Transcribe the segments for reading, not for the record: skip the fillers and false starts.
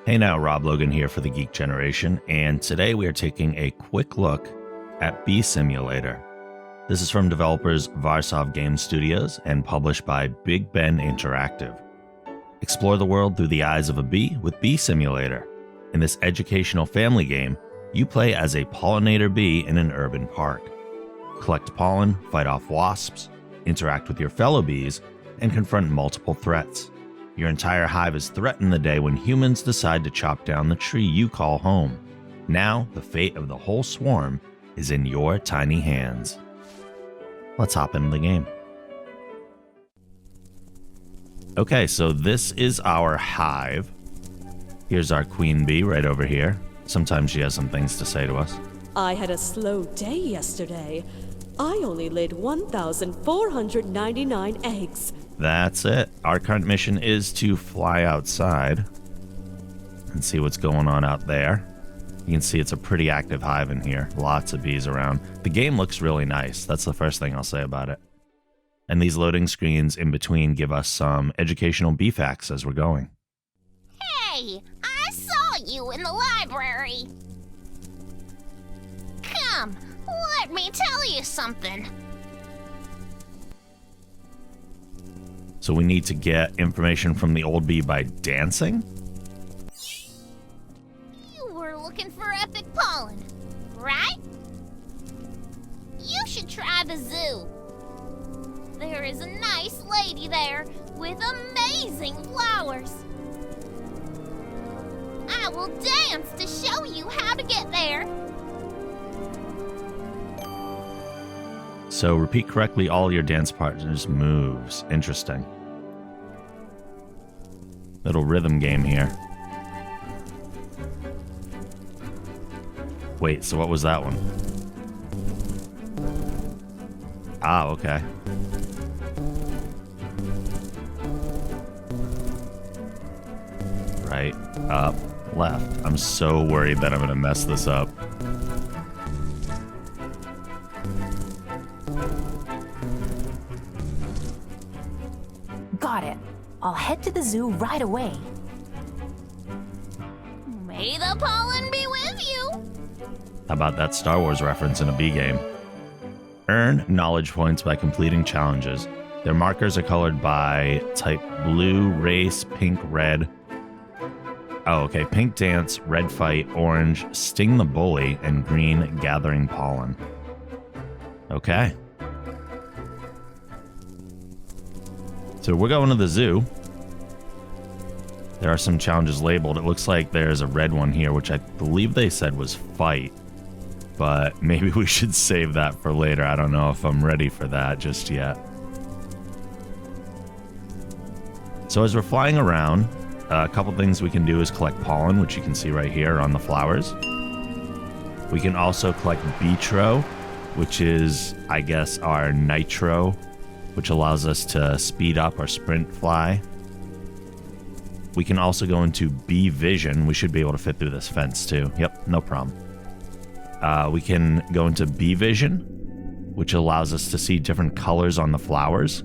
Hey now, Rob Logan here for the Geek Generation, and today we are taking a quick look at Bee Simulator. This is from developers Varsov Game Studios and published by Big Ben Interactive. Explore the world through the eyes of a bee with Bee Simulator. In this educational family game, you play as a pollinator bee in an urban park. Collect pollen, fight off wasps, interact with your fellow bees, and confront multiple threats. Your entire hive is threatened the day when humans decide to chop down the tree you call home. Now, the fate of the whole swarm is in your tiny hands. Let's hop into the game. Okay, so this is our hive. Here's our queen bee right over here. Sometimes she has some things to say to us. I had a slow day yesterday. I only laid 1,499 eggs. That's it. Our current mission is to fly outside and see what's going on out there. You can see it's a pretty active hive in here. Lots of bees around. The game looks really nice. That's the first thing I'll say about it. And these loading screens in between give us some educational bee facts as we're going. Hey, I saw you in the library. Come, let me tell you something. So we need to get information from the old bee by dancing? You were looking for epic pollen, right? You should try the zoo. There is a nice lady there with amazing flowers. I will dance to show you how to get there. So repeat correctly all your dance partners' moves. Interesting. Little rhythm game here. Wait, so what was that one? Ah, okay. Right, up, left. I'm so worried that I'm gonna mess this up. Got it. I'll head to the zoo right away. May the pollen be with you. How about that Star Wars reference in a bee game? Earn knowledge points by completing challenges. Their markers are colored by type blue, race, pink, red. Oh, okay. Pink dance, red fight, orange, sting the bully, and green gathering pollen. Okay. So we're going to the zoo. There are some challenges labeled. It looks like there's a red one here, which I believe they said was fight. But maybe we should save that for later. I don't know if I'm ready for that just yet. So as we're flying around, a couple things we can do is collect pollen, which you can see right here on the flowers. We can also collect Vitro, which is, I guess, our nitro, which allows us to speed up our sprint fly. We can also go into bee vision. We should be able to fit through this fence too. Yep, no problem. We can go into bee vision, which allows us to see different colors on the flowers,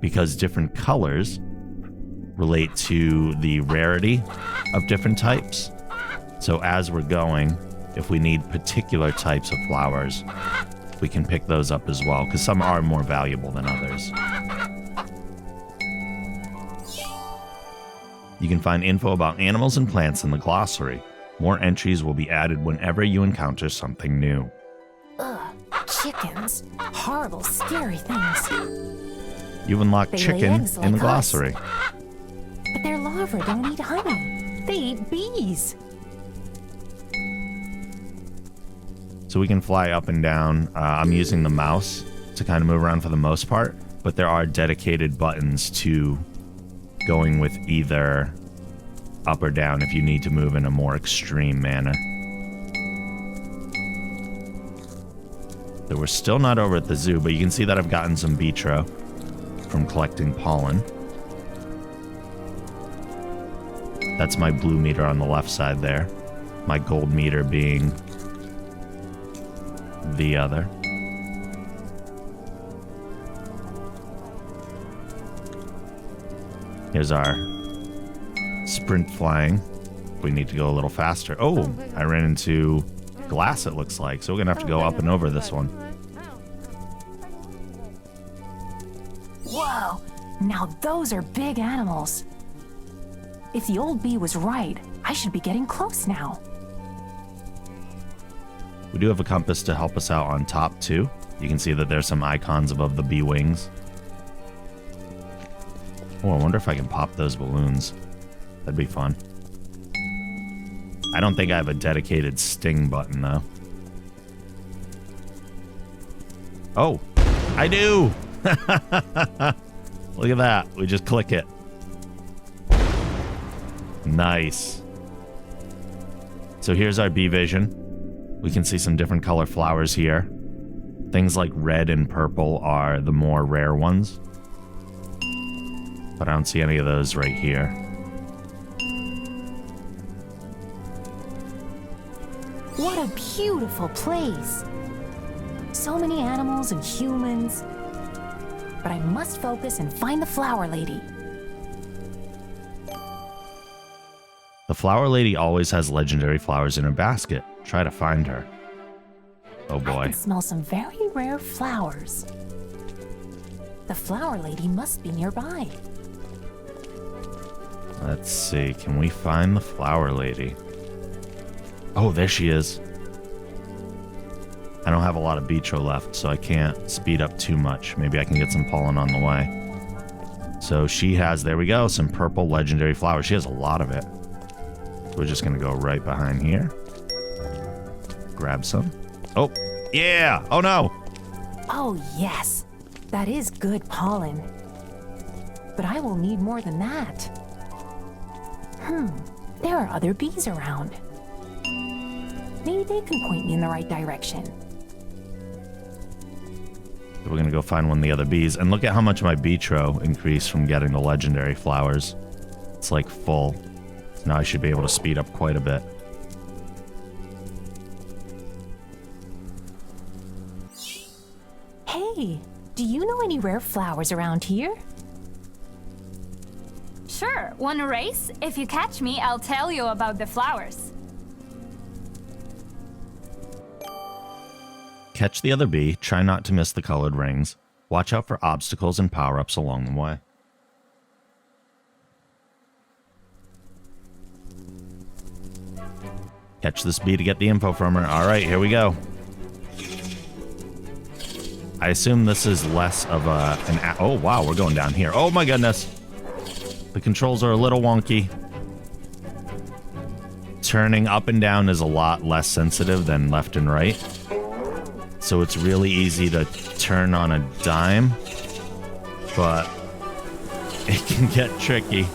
because different colors relate to the rarity of different types. So as we're going, if we need particular types of flowers, we can pick those up as well, because some are more valuable than others. You can find info about animals and plants in the glossary. More entries will be added whenever you encounter something new. Ugh, chickens. Horrible, scary things. You've unlocked They lay chicken eggs in the like us. glossary. But their larvae don't eat honey. They eat bees. So we can fly up and down. I'm using the mouse to kind of move around for the most part, but there are dedicated buttons to going with either up or down if you need to move in a more extreme manner. So we're still not over at the zoo, but you can see that I've gotten some Vitro from collecting pollen. That's my blue meter on the left side there. My gold meter being the other. Here's our sprint flying. up. We need to go a little faster. Oh, I ran into glass, it looks like. So we're going to have to go up and over this one. Whoa! Now those are big animals. If the old bee was right, I should be getting close now. We do have a compass to help us out on top, too. You can see that there's some icons above the bee wings. Oh, I wonder if I can pop those balloons. That'd be fun. I don't think I have a dedicated sting button, though. Oh, I do! Look at that. We just click it. Nice. So here's our bee vision. We can see some different color flowers here. Things like red and purple are the more rare ones. But I don't see any of those right here. What a beautiful place. So many animals and humans. But I must focus and find the flower lady. The flower lady always has legendary flowers in her basket. Try to find her. Oh I boy. can smell some very rare flowers. The flower lady must be nearby. Let's see. Can we find the flower lady? Oh, there she is. I don't have a lot of Beetro left, so I can't speed up too much. Maybe I can get some pollen on the way. So she has, there we go, some purple legendary flowers. She has a lot of it. So we're just going to go right behind here. Grab some. Oh, yeah. Oh, no. Oh, yes. That is good pollen. But I will need more than that. There are other bees around. Maybe they can point me in the right direction. We're going to go find one of the other bees. And look at how much my Beetro increased from getting the legendary flowers. It's like full. Now I should be able to speed up quite a bit. Hey, do you know any rare flowers around here? Sure, wanna race? If you catch me, I'll tell you about the flowers. Catch the other bee. Try not to miss the colored rings. Watch out for obstacles and power-ups along the way. Catch this bee to get the info from her. All right, here we go. I assume this is less of oh, wow, we're going down here. Oh, my goodness. The controls are a little wonky. Turning up and down is a lot less sensitive than left and right. So it's really easy to turn on a dime. But it can get tricky.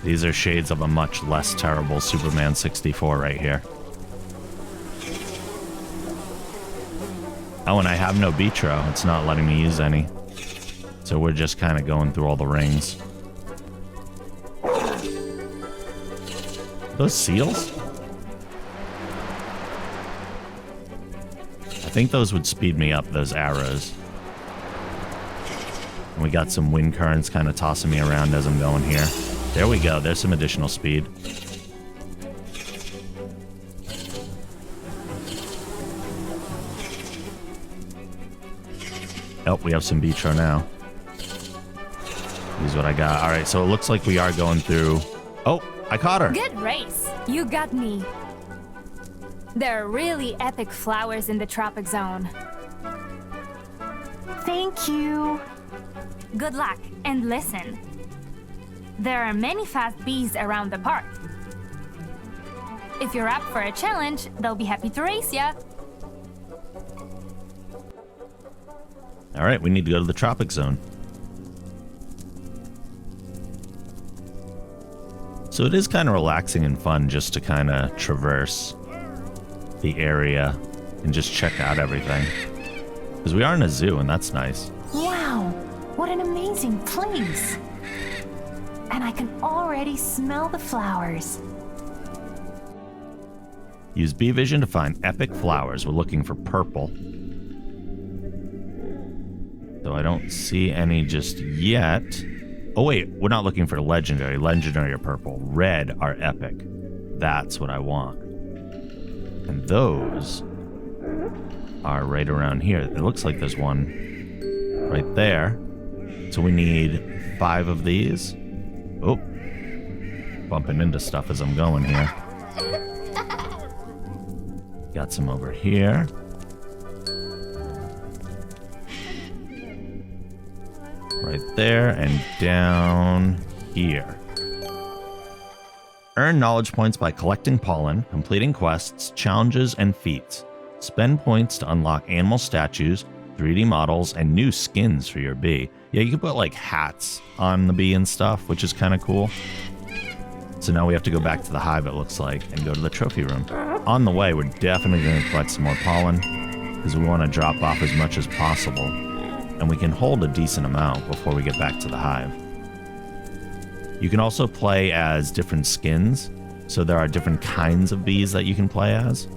These are shades of a much less terrible Superman 64 right here. Oh, and I have no Beetro. It's not letting me use any. So we're just kind of going through all the rings. Those seals? I think those would speed me up, those arrows. And we got some wind currents kind of tossing me around as I'm going here. There we go. There's some additional speed. Oh, we have some Beetro now. Here's what I got. All right, so it looks like we are going through... Oh, I caught her. Good race. You got me. There are really epic flowers in the tropic zone. Thank you. Good luck, and listen. There are many fast bees around the park. If you're up for a challenge, they'll be happy to race ya. All right, we need to go to the tropic zone. So it is kind of relaxing and fun just to kind of traverse the area and just check out everything. Because we are in a zoo, and that's nice. Wow, what an amazing place. And I can already smell the flowers. Use bee vision to find epic flowers. We're looking for purple. So I don't see any just yet. Oh wait, we're not looking for legendary. Legendary are purple. Red are epic. That's what I want. And those are right around here. It looks like there's one right there. So we need 5 of these. Oh, bumping into stuff as I'm going here. Got some over here. Right there and down here. Earn knowledge points by collecting pollen, completing quests, challenges, and feats. Spend points to unlock animal statues, 3D models, and new skins for your bee. Yeah, you can put like hats on the bee and stuff, which is kind of cool. So now we have to go back to the hive, it looks like, and go to the trophy room. On the way, we're definitely going to collect some more pollen because we want to drop off as much as possible. And we can hold a decent amount before we get back to the hive. You can also play as different skins. So there are different kinds of bees that you can play as,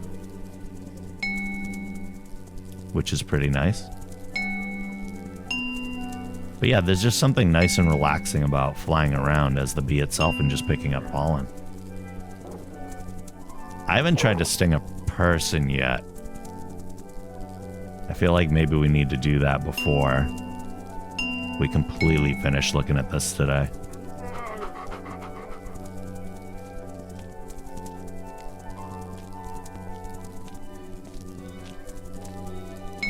which is pretty nice. But yeah, there's just something nice and relaxing about flying around as the bee itself and just picking up pollen. I haven't tried to sting a person yet. I feel like maybe we need to do that before we completely finish looking at this today.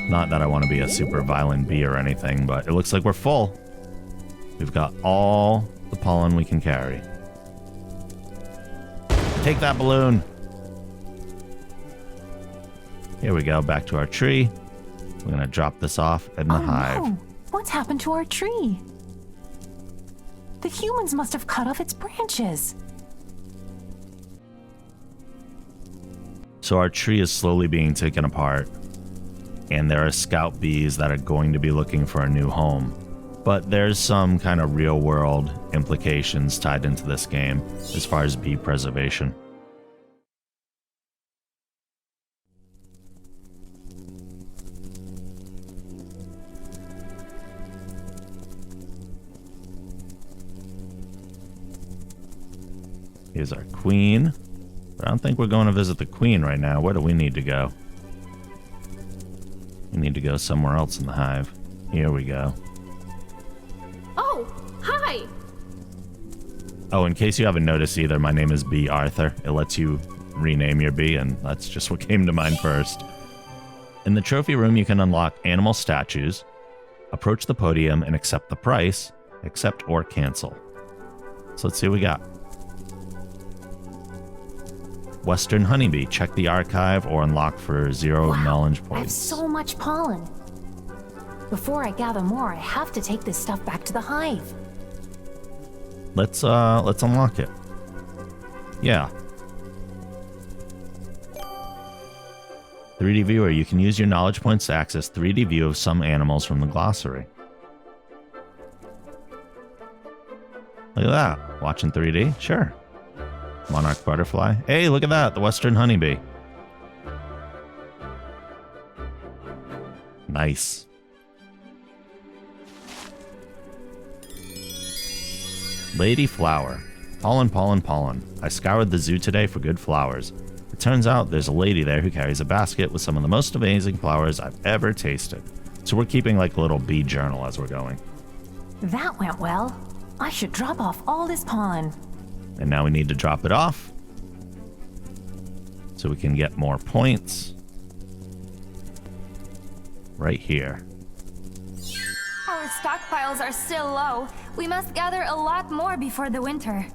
Not that I want to be a super violent bee or anything, but it looks like we're full. We've got all the pollen we can carry. Take that balloon. Here we go, back to our tree. We're going to drop this off in the hive. No. What's happened to our tree? The humans must have cut off its branches. So our tree is slowly being taken apart. And there are scout bees that are going to be looking for a new home. But there's some kind of real world implications tied into this game as far as bee preservation. Here's our queen. But I don't think we're going to visit the queen right now. Where do we need to go? We need to go somewhere else in the hive. Here we go. Oh, hi! Oh, in case you haven't noticed either, my name is Bee Arthur. It lets you rename your bee, and that's just what came to mind first. In the trophy room, you can unlock animal statues, approach the podium, and accept the price, accept or cancel. So let's see what we got. Western honeybee. Check the archive or unlock for 0 knowledge points. I have so much pollen. Before I gather more, I have to take this stuff back to the hive. Let's unlock it. Yeah. 3D viewer. You can use your knowledge points to access 3D view of some animals from the glossary. Look at that. Watching 3D? Sure. Monarch butterfly. Hey, look at that. The western honeybee. Nice. Lady flower. Pollen, pollen, pollen. I scoured the zoo today for good flowers. It turns out there's a lady there who carries a basket with some of the most amazing flowers I've ever tasted. So we're keeping like a little bee journal as we're going. That went well. I should drop off all this pollen. And now we need to drop it off so we can get more points right here. Our stockpiles are still low. We must gather a lot more before the winter.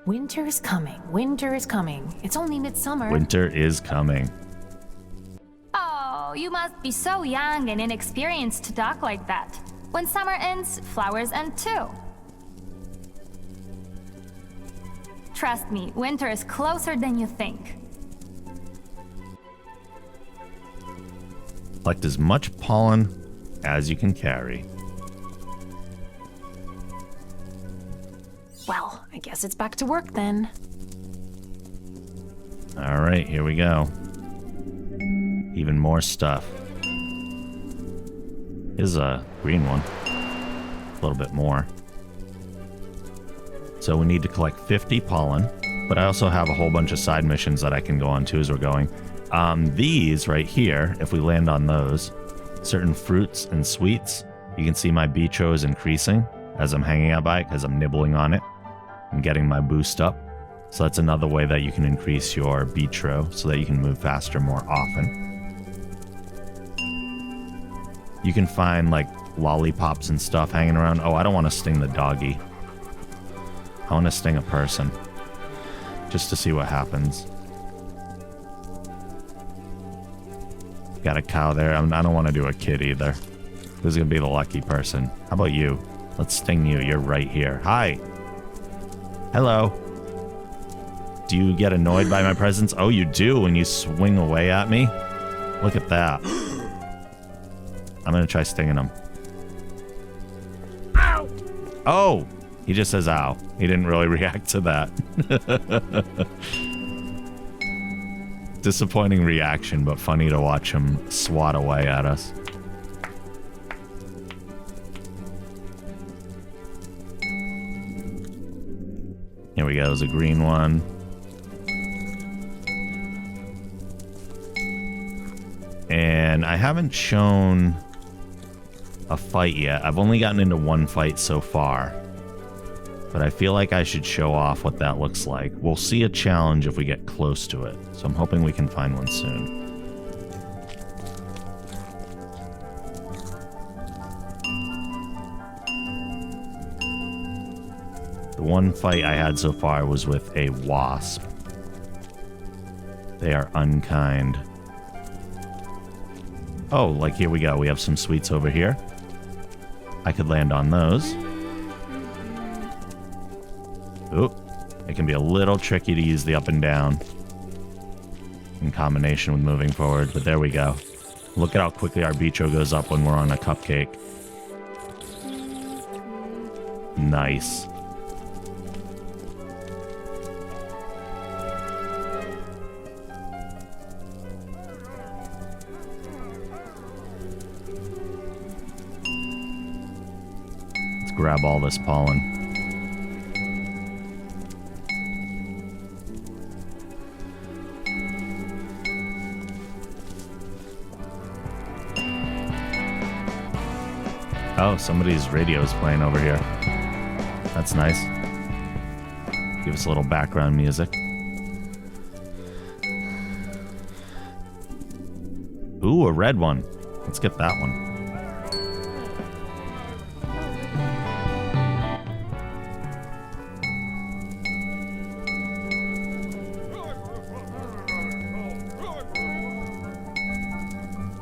Winter is coming. Winter is coming. It's only midsummer. Winter is coming. Oh, you must be so young and inexperienced to talk like that. When summer ends, flowers end too. Trust me, winter is closer than you think. Collect as much pollen as you can carry. Well, I guess it's back to work then. All right, here we go. Even more stuff. Here's a green one. A little bit more. So we need to collect 50 pollen, but I also have a whole bunch of side missions that I can go on too as we're going. These right here, if we land on those, certain fruits and sweets, you can see my Beatro is increasing as I'm hanging out by it because I'm nibbling on it and getting my boost up. So that's another way that you can increase your Beatro so that you can move faster more often. You can find like lollipops and stuff hanging around. Oh, I don't want to sting the doggy. I want to sting a person just to see what happens. Got a cow there. I don't want to do a kid either. Who's going to be the lucky person? How about you? Let's sting you. You're right here. Hi. Hello. Do you get annoyed by my presence? Oh, you do when you swing away at me? Look at that. I'm going to try stinging him. Ow! Oh! He just says ow. He didn't really react to that. Disappointing reaction, but funny to watch him swat away at us. Here we go. There's a green one. And I haven't shown a fight yet. I've only gotten into one fight so far. But I feel like I should show off what that looks like. We'll see a challenge if we get close to it. So I'm hoping we can find one soon. The one fight I had so far was with a wasp. They are unkind. Oh, like here we go. We have some sweets over here. I could land on those. Oop. It can be a little tricky to use the up and down in combination with moving forward, but there we go. Look at how quickly our Beatro goes up when we're on a cupcake. Nice. Let's grab all this pollen. Oh, somebody's radio is playing over here. That's nice. Give us a little background music. Ooh, a red one. Let's get that one.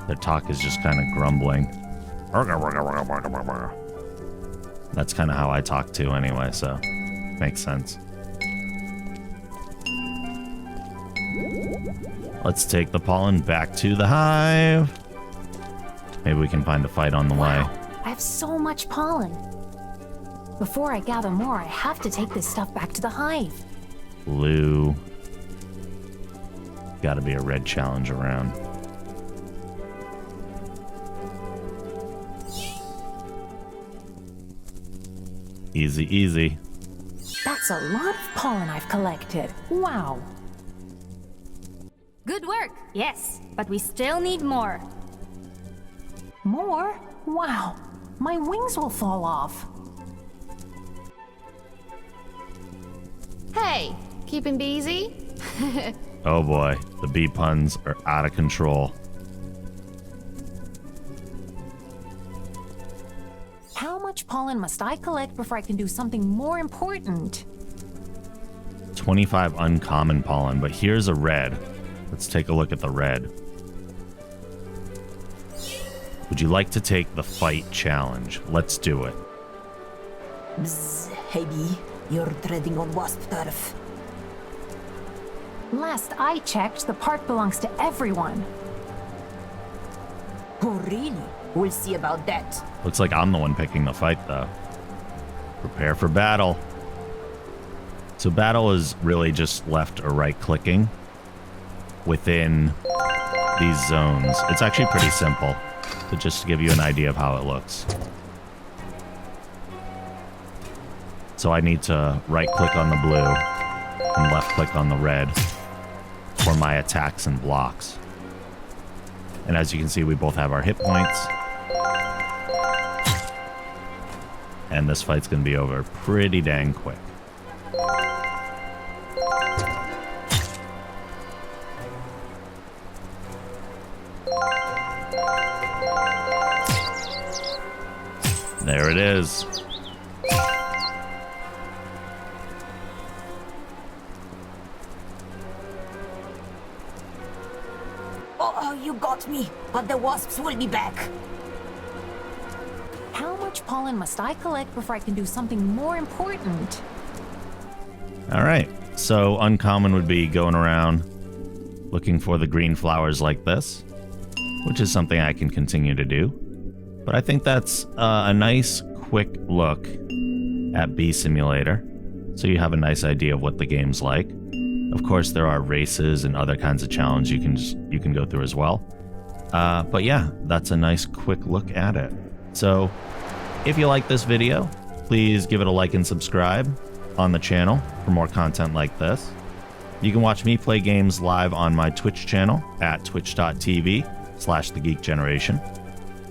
Their talk is just kind of grumbling. That's kind of how I talk too anyway, so makes sense. Let's take the pollen back to the hive. Maybe we can find a fight on the way. I have so much pollen. Before I gather more, I have to take this stuff back to the hive. Blue. Gotta be a red challenge around. Easy, easy. That's a lot of pollen I've collected. Wow. Good work, yes, but we still need more. More? Wow. My wings will fall off. Hey, keeping busy? Oh boy, the bee puns are out of control. How much pollen must I collect before I can do something more important? 25 uncommon pollen, but here's a red. Let's take a look at the red. Would you like to take the fight challenge? Let's do it. Bzz, hey bee, you're treading on wasp turf. Last I checked, the park belongs to everyone. Oh really? We'll see about that. Looks like I'm the one picking the fight, though. Prepare for battle. So battle is really just left or right clicking. within these zones. It's actually pretty simple, but just to give you an idea of how it looks. So I need to right-click on the blue and left-click on the red for my attacks and blocks. And as you can see, we both have our hit points. And this fight's going to be over pretty dang quick. There it is. Oh, you got me, but the wasps will be back. How much pollen must I collect before I can do something more important? All right. So uncommon would be going around looking for the green flowers like this, which is something I can continue to do. But I think that's a nice quick look at Bee Simulator, so you have a nice idea of what the game's like. Of course, there are races and other kinds of challenges you can go through as well. But yeah, that's a nice quick look at it. So if you like this video, please give it a like and subscribe on the channel for more content like this. You can watch me play games live on my Twitch channel at twitch.tv/thegeekgeneration.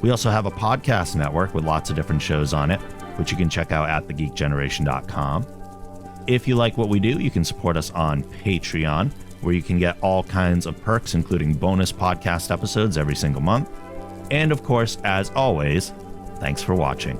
We also have a podcast network with lots of different shows on it, which you can check out at thegeekgeneration.com. If you like what we do, you can support us on Patreon, where you can get all kinds of perks, including bonus podcast episodes every single month. And of course, as always, thanks for watching.